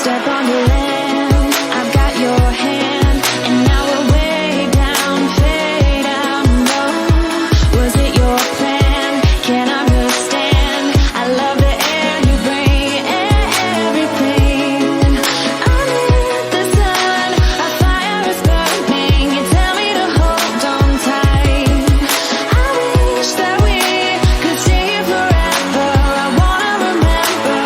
Step on the land, I've got your hand, and now we're way down, fade out low. Was it your plan? Can't understand. I love the air you bring, everything. Under the sun, our fire is burning. You tell me to hold on tight. I wish that we could stay here forever. I wanna remember.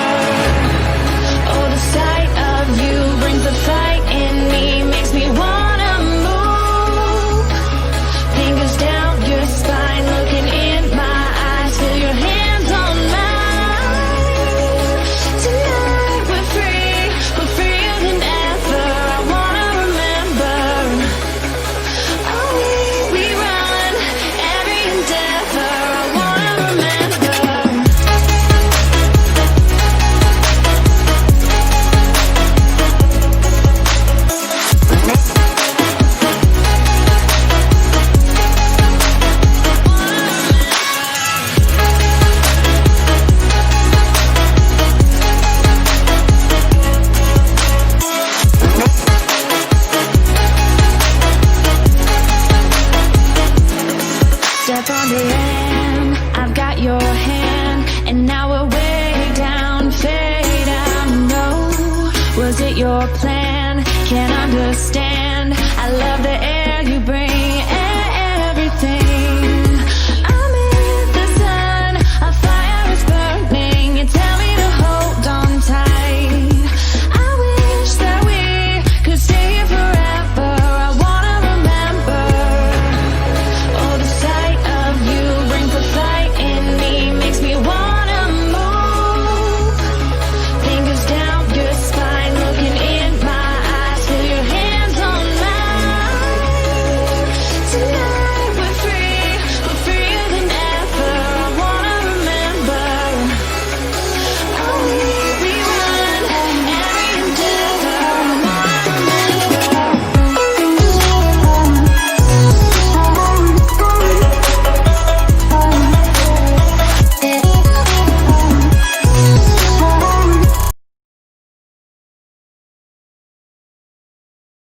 Oh, the sight of you brings the fight in me, makes me wanna move. Fingers down your spine, looking in my eyes, feel your hands on mine. Tonight we're freer than ever. I wanna remember. Oh, we run every endeavor. I wanna remember. Step on the land, I've got your hand, and now we're way down, fade out. No, was it your plan? Can't understand.